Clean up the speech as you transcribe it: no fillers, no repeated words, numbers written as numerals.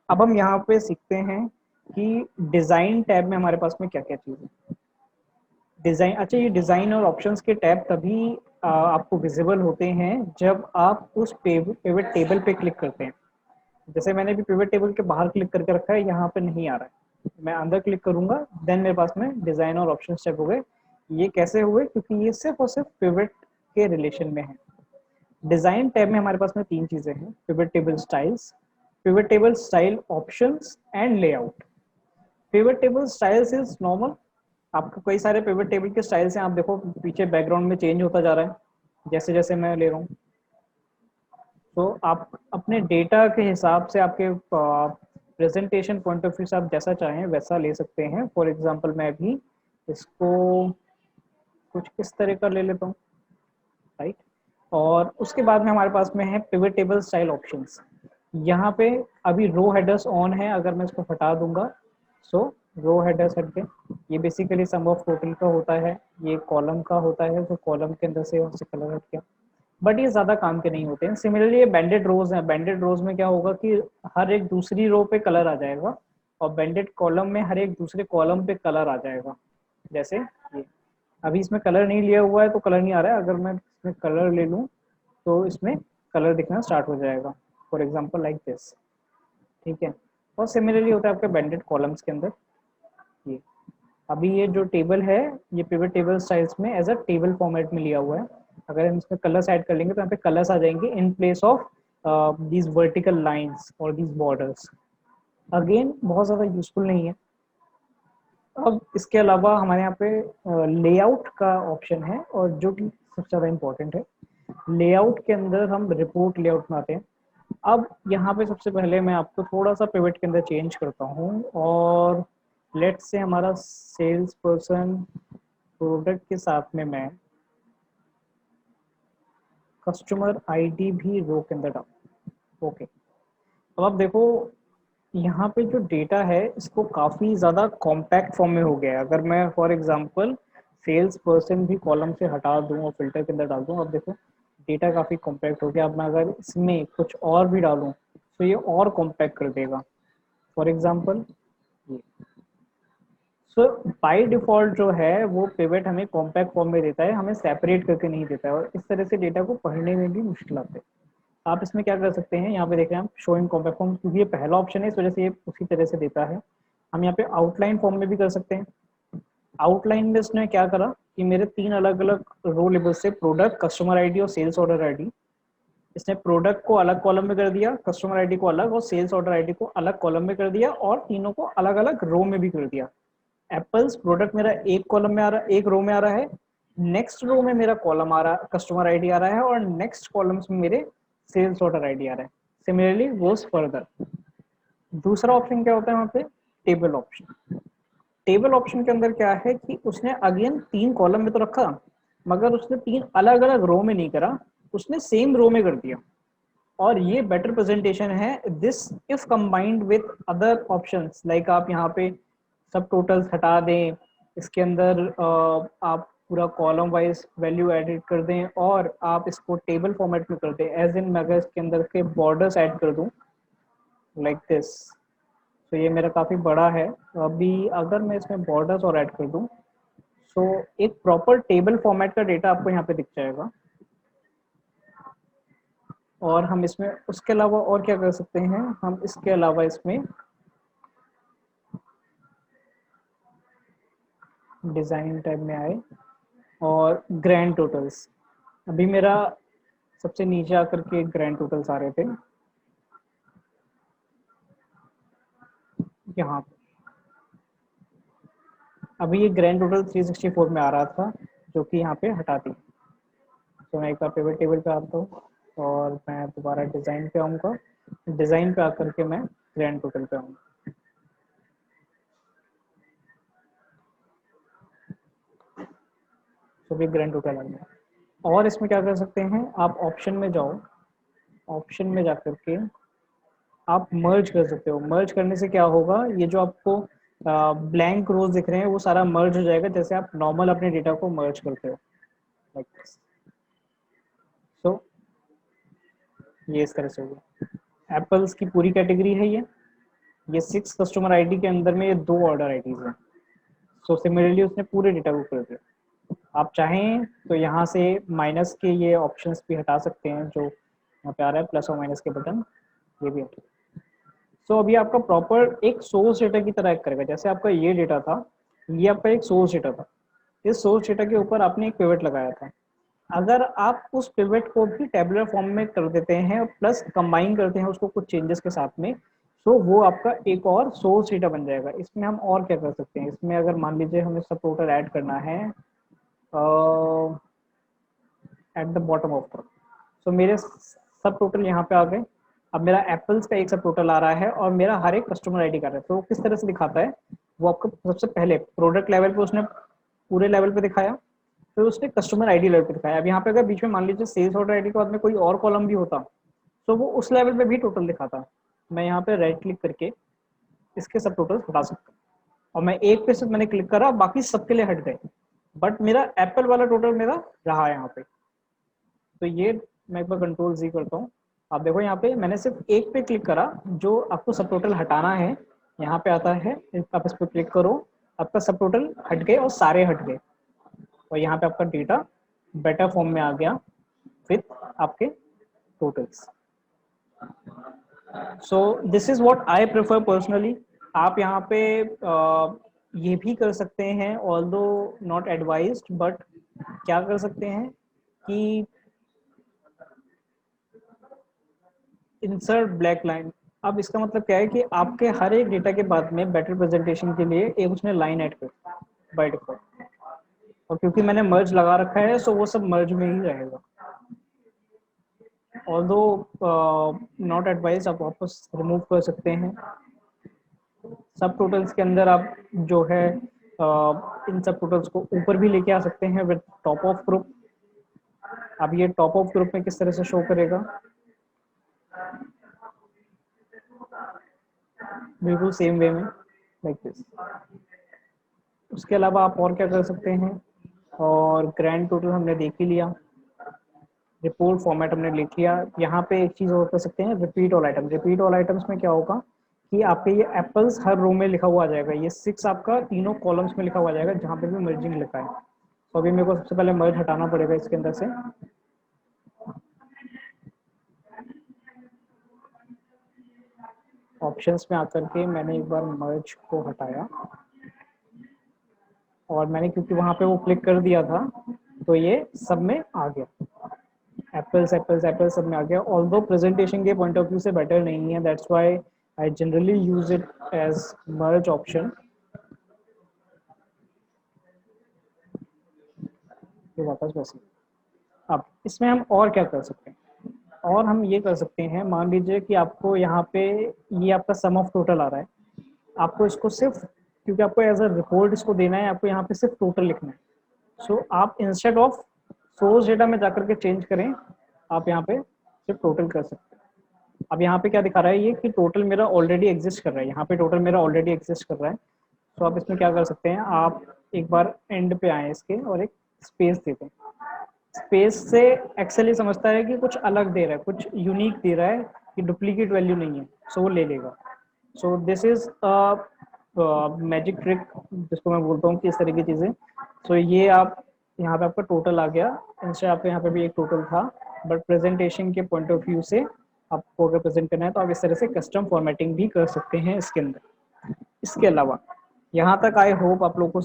अब हम यहाँ पे सीखते हैं कि डिज़ाइन टैब में हमारे पास में क्या क्या चीज़ है। डिज़ाइन, अच्छा ये डिज़ाइन और ऑप्शंस के टैब तभी आपको विजिबल होते हैं जब आप उस पिवट टेबल पे क्लिक करते हैं। जैसे मैंने भी पिवट टेबल के बाहर क्लिक करके रखा है, यहाँ पे नहीं आ रहा है, मैं अंदर क्लिक करूंगा देन मेरे पास में डिज़ाइन और ऑप्शंस टैब हो गए। ये कैसे हुए? क्योंकि ये सिर्फ और सिर्फ पिवट के रिलेशन में है। डिज़ाइन टैब में हमारे पास में तीन चीज़ें हैं: pivot table styles, pivot table style options and layout. Pivot table styles is normal, आपको कई सारे पिवट टेबल के स्टाइल्स हैं, आप देखो पीछे बैकग्राउंड में चेंज होता जा रहा है जैसे जैसे मैं ले रहा हूँ। तो आप अपने डेटा के हिसाब से, आपके प्रेजेंटेशन पॉइंट ऑफ व्यू से आप जैसा चाहें वैसा ले सकते हैं। फॉर एग्जांपल मैं भी इसको कुछ इस तरह का ले लेता हूँ, राइट। और उसके बाद में हमारे पास में है पिवट टेबल स्टाइल ऑप्शंस। यहाँ पे अभी रो हेडर्स ऑन है, अगर मैं इसको हटा दूंगा सो रो हेडर्स हट गए। ये बेसिकली सम ऑफ टोटल का होता है, ये कॉलम का होता है, तो कॉलम के अंदर से उससे कलर हट गया, बट ये ज़्यादा काम के नहीं होते हैं। सिमिलरली ये बैंडेड रोज हैं, बैंडेड रोज में क्या होगा कि हर एक दूसरी रो पे कलर आ जाएगा और बैंडेड कॉलम में हर एक दूसरे कॉलम पे कलर आ जाएगा। जैसे ये अभी इसमें कलर नहीं लिया हुआ है तो कलर नहीं आ रहा है, अगर मैं इसमें कलर ले लूँ तो इसमें कलर दिखना स्टार्ट हो जाएगा, फॉर एग्जाम्पल लाइक दिस, ठीक है। और सिमिलरली होता है आपके बैंडेड कॉलम्स के अंदर। ये अभी ये जो टेबल है ये पिवट टेबल स्टाइल्स में एज अ टेबल फॉर्मेट में लिया हुआ है। अगर हम इसमें कलर्स ऐड कर लेंगे तो यहाँ पे कलर्स आ जाएंगे in place of these vertical lines और दीज बॉर्डर्स। अगेन बहुत ज़्यादा यूजफुल नहीं है। अब इसके अलावा हमारे यहाँ पे लेआउट का ऑप्शन है, और जो कि सबसे ज़्यादा इम्पोर्टेंट है। लेआउट के अंदर हम रिपोर्ट लेआउट में आते हैं। अब यहाँ पे सबसे पहले मैं आपको थोड़ा सा पिवट के अंदर चेंज करता हूँ, और लेट से हमारा सेल्स पर्सन प्रोडक्ट के साथ में मैं कस्टमर आईडी भी रो के अंदर डालूँ। ओके, अब आप देखो यहाँ पे जो डेटा है इसको काफ़ी ज़्यादा कॉम्पैक्ट फॉर्म में हो गया है। अगर मैं फॉर एग्जांपल सेल्स पर्सन भी कॉलम से हटा दूँ और फिल्टर के अंदर डाल दूँ, अब देखो डेटा काफ़ी कॉम्पैक्ट हो गया। अब मैं अगर इसमें कुछ और भी डालूँ तो ये और कॉम्पैक्ट कर देगा। फॉर एग्जांपल ये, सो बाय डिफ़ॉल्ट जो है वो पिवट हमें कॉम्पैक्ट फॉर्म में देता है, हमें सेपरेट करके नहीं देता है, और इस तरह से डेटा को पढ़ने में भी मुश्किल आती है। आप इसमें क्या कर सकते हैं, यहाँ पे देख रहे हैं आप शोइंग कॉम्पैक्ट फॉर्म, क्योंकि ये पहला ऑप्शन है इस वजह से ये उसी तरह से देता है। हम यहाँ पे आउटलाइन फॉर्म में भी कर सकते हैं। आउटलाइन में इसने क्या करा कि मेरे तीन अलग अलग रो लेबल से प्रोडक्ट, कस्टमर आईडी और सेल्स ऑर्डर आईडी, इसने प्रोडक्ट को अलग कॉलम में कर दिया, कस्टमर आईडी को अलग और सेल्स ऑर्डर आईडी को अलग कॉलम में कर दिया, और तीनों को अलग अलग रो में भी कर दिया। एप्पल्स प्रोडक्ट मेरा एक कॉलम में आ रहा है, एक रो में आ रहा है, नेक्स्ट रो में मेरा कॉलम आ रहा है, कस्टमर आईडी आ रहा है, और नेक्स्ट कॉलम्स में मेरे सेल्स ऑर्डर आईडी आ रहा है। Similarly goes further. दूसरा ऑप्शन क्या होता है वहाँ पे, टेबल ऑप्शन। टेबल ऑप्शन के अंदर क्या है कि उसने अगेन तीन कॉलम में तो रखा, मगर उसने तीन अलग अलग रो में नहीं करा, उसने सेम रो में कर दिया। और ये बेटर प्रेजेंटेशन है this if combined with other options, like आप यहाँ पे सब टोटल्स हटा दें, इसके अंदर आप पूरा कॉलम वाइज वैल्यू एडिट कर दें, और आप इसको टेबल फॉर्मेट में कर दें, एज इन मैं अगर इसके अंदर के बॉर्डर्स ऐड कर दूं लाइक दिस, तो ये मेरा काफ़ी बड़ा है। तो अभी अगर मैं इसमें बॉर्डर्स और ऐड कर दूं सो एक प्रॉपर टेबल फॉर्मेट का डेटा आपको यहाँ पे दिख जाएगा। और हम इसमें उसके अलावा और क्या कर सकते हैं, हम इसके अलावा इसमें डिज़ाइन टैब में आए और ग्रैंड टोटल्स, अभी मेरा सबसे नीचे आकर के ग्रैंड टोटल्स आ रहे थे यहाँ पे। अभी ये ग्रैंड टोटल 364 में आ रहा था, जो कि यहाँ पे हटा दी। तो मैं एक बार पिवट टेबल पे आता हूँ और मैं दोबारा डिज़ाइन पे आऊँगा, डिज़ाइन पे आकर के मैं ग्रैंड टोटल पे आऊँगा, तो भी ग्रैंड टोटल आ गया। और इसमें क्या कर सकते हैं, आप ऑप्शन में जाओ, ऑप्शन में जाकर के आप मर्ज कर सकते हो। मर्ज करने से क्या होगा, ये जो आपको ब्लैंक रोज दिख रहे हैं वो सारा मर्ज हो जाएगा, जैसे आप नॉर्मल अपने डेटा को मर्ज करते हो लाइक दिस। सो ये इस तरह से होगा। एप्पल्स की पूरी कैटेगरी है ये, ये 6 कस्टमर आईडी के अंदर में ये 2 ऑर्डर आईडीज हैं। सो सिमिलरली उसने पूरे डेटा को कर दिया। आप चाहें तो यहाँ से माइनस के ये ऑप्शंस भी हटा सकते हैं, जो यहाँ पे आ रहा है प्लस और माइनस के बटन, ये भी हटा। सो अभी आपका प्रॉपर एक सोर्स डेटा की तरह करेगा। जैसे आपका ये डेटा था, ये आपका एक सोर्स डेटा था, इस सोर्स डेटा के ऊपर आपने एक पिवट लगाया था। अगर आप उस पिवट को भी टेबुलर फॉर्म में कर देते हैं और प्लस कंबाइन करते हैं उसको कुछ चेंजेस के साथ में, तो वो आपका एक और सोर्स डेटा बन जाएगा। इसमें हम और क्या कर सकते हैं, इसमें अगर मान लीजिए हमें सब टोटल ऐड करना है at the bottom of the, so मेरे सब टोटल यहाँ पे आ गए। अब मेरा एप्पल्स का एक सब टोटल आ रहा है और मेरा हर एक कस्टमर आईडी का रहा है। तो वो किस तरह से दिखाता है, वो आपको सबसे पहले प्रोडक्ट लेवल पे उसने पूरे लेवल पे दिखाया, फिर उसने कस्टमर आईडी लेवल पे दिखाया। अब यहाँ पे अगर बीच में मान लीजिए सेल्स ऑर्डर आईडी के बाद में कोई और कॉलम भी होता, तो वो उस लेवल पे भी टोटल दिखाता। मैं यहाँ पे राइट क्लिक करके इसके सब टोटल हटा सकता हूँ, और मैं एक पे सिर्फ मैंने क्लिक करा, बाकी सबके लिए हट गए, बट मेरा एप्पल वाला टोटल मेरा रहा यहाँ पे। तो ये मैं एक बार कंट्रोल Z करता हूँ। आप देखो यहाँ पे मैंने सिर्फ एक पे क्लिक करा, जो आपको सब टोटल हटाना है यहाँ पे आता है, आप इस पर क्लिक करो, आपका सब टोटल हट गए और सारे हट गए, और यहाँ पे आपका डेटा बेटर फॉर्म में आ गया विथ आपके totals. So this is what I prefer personally. आप यहाँ पे ये भी कर सकते हैं, ऑल्दो नॉट एडवाइज्ड, बट क्या कर सकते हैं कि इंसर्ट ब्लैक लाइन। अब इसका मतलब क्या है कि आपके हर एक डेटा के बाद में बेटर प्रेजेंटेशन के लिए एक उसने लाइन ऐड कर बाय डिफॉल्ट, और क्योंकि मैंने मर्ज लगा रखा है सो वो सब मर्ज में ही रहेगा। ऑल्दो नॉट एडवाइज, आप वापस रिमूव कर सकते हैं। सब टोटल्स के अंदर आप जो है इन सब टोटल्स को ऊपर भी लेके आ सकते हैं विद टॉप ऑफ ग्रुप। अब ये टॉप ऑफ ग्रुप में किस तरह से शो करेगा, बिल्कुल सेम वे में लाइक दिस। उसके अलावा आप और क्या कर सकते हैं, और ग्रैंड टोटल हमने देख ही लिया, रिपोर्ट फॉर्मेट हमने लिख लिया। यहाँ पे एक चीज़ और कर सकते हैं, repeat all item. Repeat all items में क्या होगा कि आपके ये एप्पल्स हर रो में लिखा हुआ आ जाएगा, ये 6 आपका तीनों कॉलम्स में लिखा हुआ आ जाएगा जहाँ पे भी मर्जिंग लिखा है। तो अभी मेरे को सबसे पहले मर्ज हटाना पड़ेगा इसके अंदर से। ऑप्शंस में आकर के मैंने एक बार मर्ज को हटाया, और मैंने क्योंकि वहाँ पे वो क्लिक कर दिया था तो ये सब में आ गया, एप्पल्स एप्पल्स एप्पल्स सब में आ गया। ऑल्दो प्रेजेंटेशन के पॉइंट ऑफ व्यू से बेटर नहीं है, that's why I generally use it as merge option. ये वापस वैसे। अब इसमें हम और क्या कर सकते हैं, और हम ये कर सकते हैं, मान लीजिए कि आपको यहाँ पे ये आपका सम ऑफ टोटल आ रहा है, आपको इसको सिर्फ, क्योंकि आपको एज अ रिपोर्ट इसको देना है, आपको यहाँ पे सिर्फ टोटल लिखना है। सो आप इंस्टेड ऑफ सोर्स डेटा में जाकर के चेंज करें, आप यहाँ पे सिर्फ टोटल कर सकते हैं। अब यहाँ पे क्या दिखा रहा है ये कि टोटल मेरा ऑलरेडी एग्जिस्ट कर रहा है, यहाँ पे टोटल मेरा ऑलरेडी एग्जिस्ट कर रहा है। तो आप इसमें क्या कर सकते हैं, आप एक बार एंड पे आए इसके और एक स्पेस दे दें। स्पेस से एक्सेल ये समझता है कि कुछ अलग दे रहा है, कुछ यूनिक दे रहा है, कि डुप्लीकेट वैल्यू नहीं है, सो वो ले लेगा। So this is magic trick जिसको मैं बोलता हूँ कि इस तरह की चीज़ें। सो ये आप यहाँ पे आपका टोटल आ गया, इंस्टेड आपके यहाँ पे भी एक टोटल था, बट प्रेजेंटेशन के पॉइंट ऑफ व्यू से आपको अगर प्रेजेंट करना है तो आप इस तरह से कस्टम फॉर्मेटिंग भी कर सकते हैं इसके अंदर। इसके अलावा यहाँ तक आई होप आप लोग को